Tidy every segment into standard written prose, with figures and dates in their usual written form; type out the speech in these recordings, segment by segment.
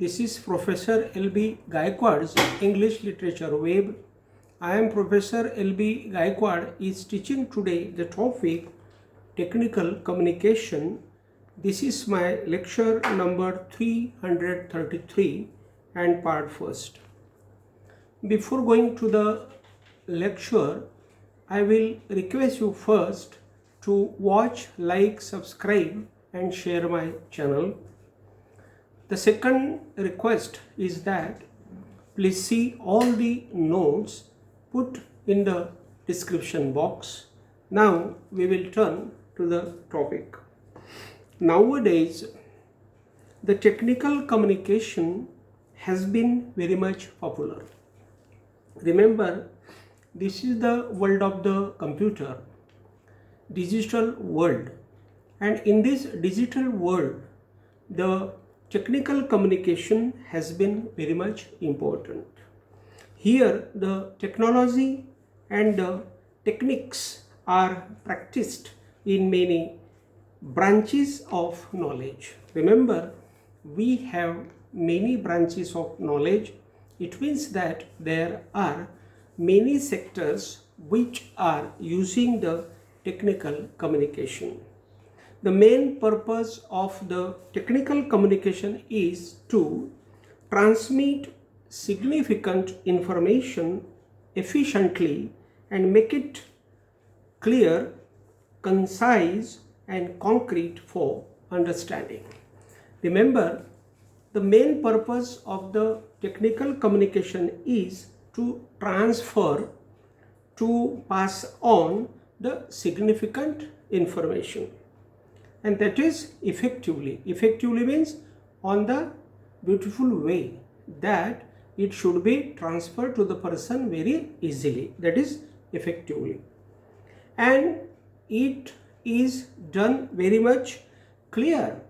This is Professor L.B. Gaikwad's English Literature Web. I am Professor L.B. Gaikwad is teaching today the topic Technical Communication. This is my lecture number 333 and part first. Before going to the lecture, I will request you first to watch, like, subscribe and share my channel. The second request is that please see all the notes put in the description box. Now we will turn to the topic. Nowadays, the technical communication has been very much popular. Remember, this is the world of the computer, digital world, and in this digital world, the technical communication has been very much important. Here, the technology and the techniques are practiced in many branches of knowledge. Remember, we have many branches of knowledge. It means that there are many sectors which are using the technical communication. The main purpose of the technical communication is to transmit significant information efficiently and make it clear, concise, and concrete for understanding. Remember, the main purpose of the technical communication is to transfer, to pass on the significant information. And that is effectively. Effectively means on the beautiful way that it should be transferred to the person very easily. That is effectively. And it is done very much clear,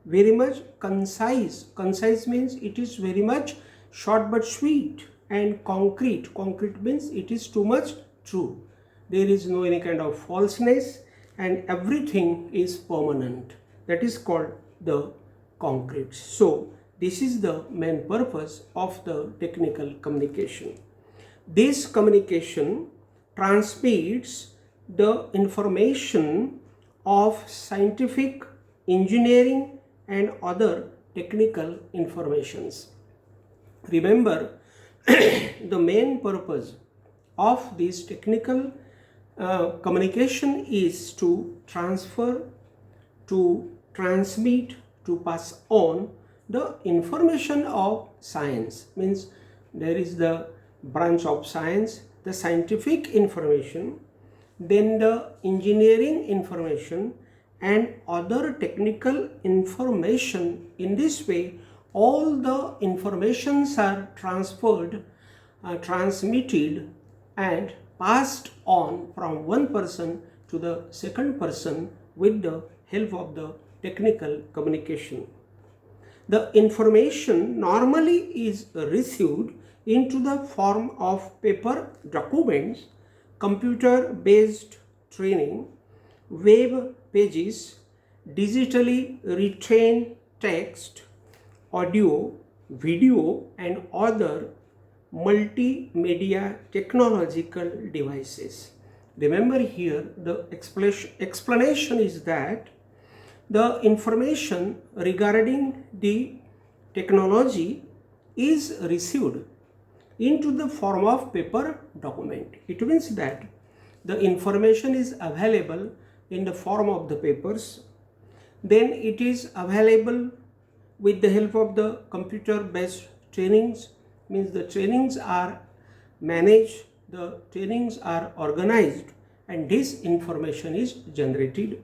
very much concise. Concise means it is very much short but sweet, and concrete. Concrete means it is too much true. There is no any kind of falseness, and everything is permanent. That is called the concrete. So this is the main purpose of the technical communication. This communication transmits the information of scientific, engineering, and other technical informations. Remember, the main purpose of this technical communication is to transfer, to transmit, to pass on the information of science. Means there is the branch of science, the scientific information, then the engineering information, and other technical information. In this way, all the informations are transferred, transmitted, and passed on from one person to the second person with the help of the technical communication. The information normally is received into the form of paper documents, computer-based training, web pages, digitally retained text, audio, video, and other multimedia technological devices. Remember here, the explanation is that the information regarding the technology is received into the form of paper document. It means that the information is available in the form of the papers, then it is available with the help of the computer based trainings. Means the trainings are managed, the trainings are organized, and this information is generated.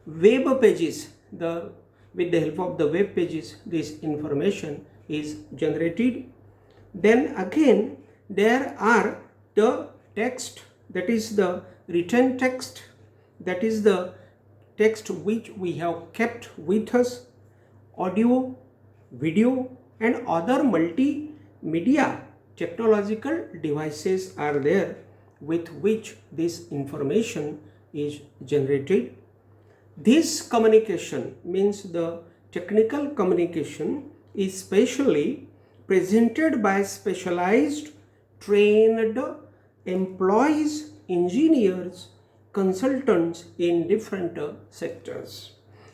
Web pages, with the help of the web pages, this information is generated. Then again, there are the text, that is the written text, that is the text which we have kept with us, audio, video, and other multimedia technological devices are there with which this information is generated. This communication means the technical communication is specially presented by specialized trained employees, engineers, consultants in different sectors.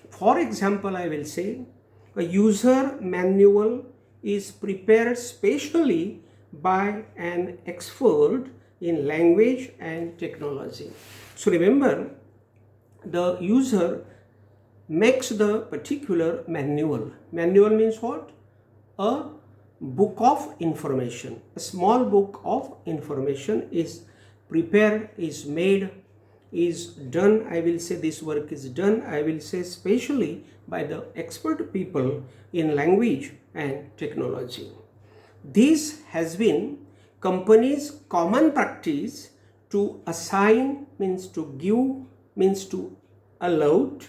For example, I will say a user manual is prepared specially by an expert in language and technology. So remember, the user makes the particular manual. Manual means what? A book of information. A small book of information is prepared, is made, is done. I will say this work is done, I will say specially by the expert people in language and technology. This has been companies' common practice to assign, means to give, means to allot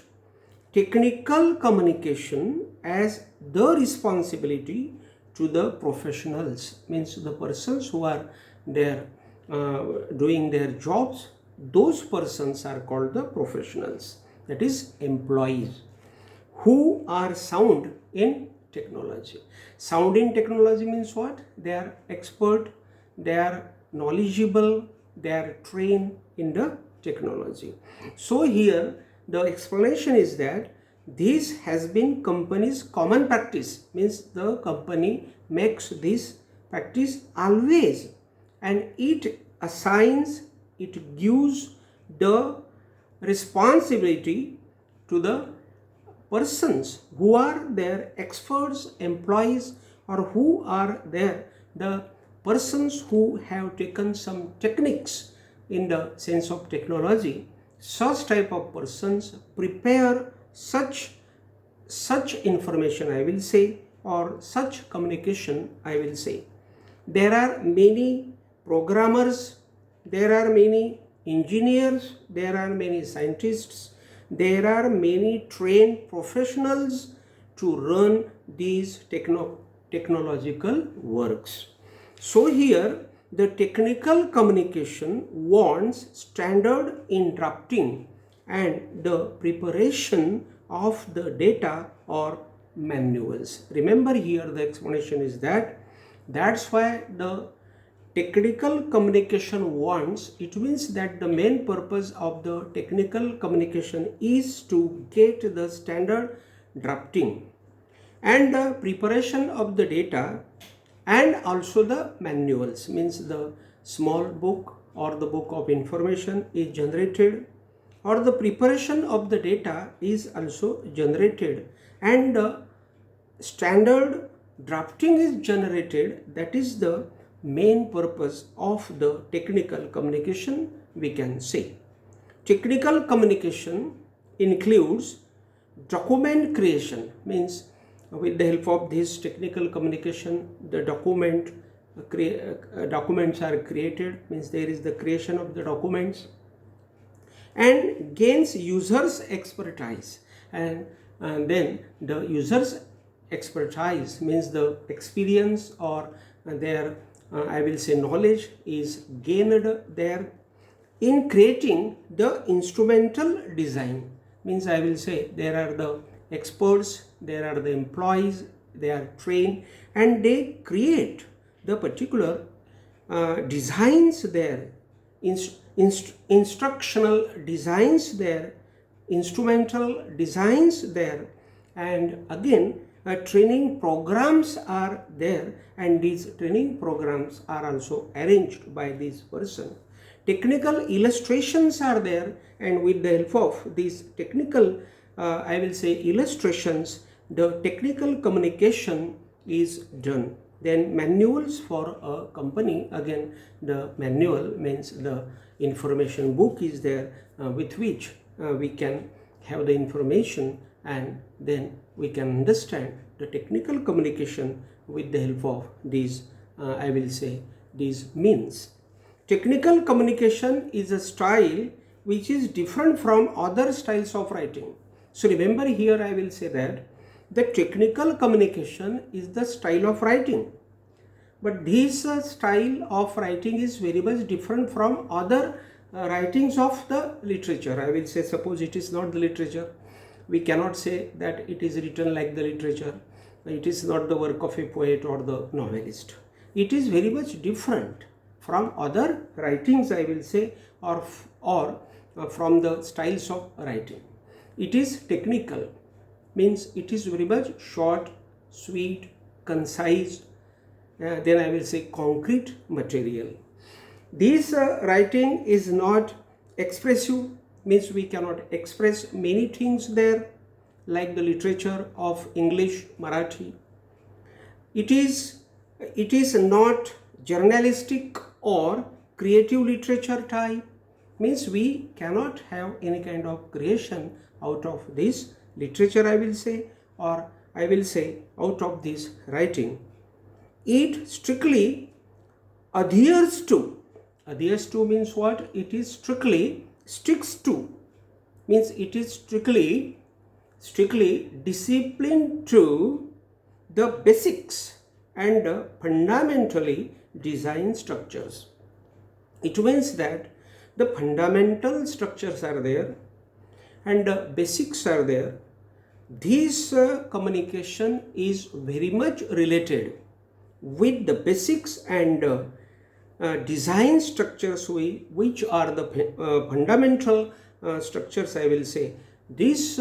technical communication as the responsibility to the professionals, means the persons who are there doing their jobs. Those persons are called the professionals, that is employees, who are sound in technology. Sound in technology means what? They are expert, they are knowledgeable, they are trained in the technology. So here the explanation is that this has been company's common practice, means the company makes this practice always, and it assigns, it gives the responsibility to the persons who are their experts, employees, or who are there the persons who have taken some techniques in the sense of technology. Such type of persons prepare such information, I will say, or such communication, I will say. There are many programmers, there are many engineers, there are many scientists, there are many trained professionals to run these technological works. So here the technical communication wants standard in drafting and the preparation of the data or manuals. Remember, here the explanation is that's why the technical communication wants, it means that the main purpose of the technical communication is to get the standard drafting and the preparation of the data, and also the manuals, means the small book or the book of information is generated, or the preparation of the data is also generated, and the standard drafting is generated. That is the main purpose of the technical communication, we can say. Technical communication includes document creation, means with the help of this technical communication the documents are created, means there is the creation of the documents, and gains users expertise, and then the users expertise means the experience or their I will say knowledge is gained there in creating the instrumental design, means I will say there are the experts, there are the employees, they are trained and they create the particular designs there, instructional designs there, instrumental designs there, and again training programs are there, and these training programs are also arranged by this person. Technical illustrations are there, and with the help of these technical I will say illustrations, the technical communication is done. Then manuals for a company, again the manual means the information book is there with which we can have the information, and then we can understand the technical communication with the help of these I will say these means. Technical communication is a style which is different from other styles of writing. So remember, here I will say that the technical communication is the style of writing, but this style of writing is very much different from other writings of the literature. I will say, suppose it is not the literature, we cannot say that it is written like the literature. It is not the work of a poet or the novelist. It is very much different from other writings, I will say, or from the styles of writing. It is technical, means it is very much short, sweet, concise, then I will say concrete material. This writing is not expressive, means we cannot express many things there like the literature of English, Marathi. It is not journalistic or creative literature type, means we cannot have any kind of creation out of this literature, I will say, or I will say out of this writing. It strictly adheres to means what? It is strictly sticks to, means it is strictly disciplined to the basics and fundamentally designed structures. It means that the fundamental structures are there and basics are there. This communication is very much related with the basics and design structures which are the fundamental structures, I will say. This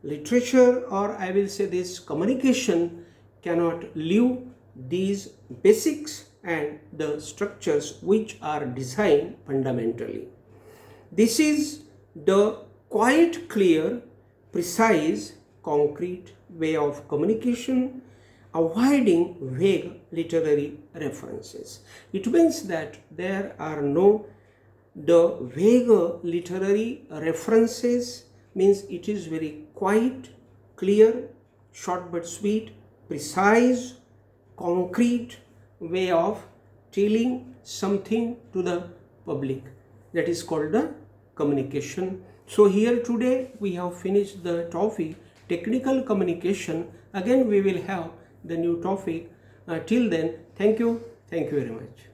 literature, or I will say this communication, cannot leave these basics and the structures which are designed fundamentally. This is the quite clear, precise, concrete way of communication, avoiding vague literary references. It means that there are no the vague literary references, means it is very quite clear, short but sweet, precise, concrete way of telling something to the public. That is called the communication. So here today we have finished the topic technical communication. Again we will have the new topic. Till then, thank you very much.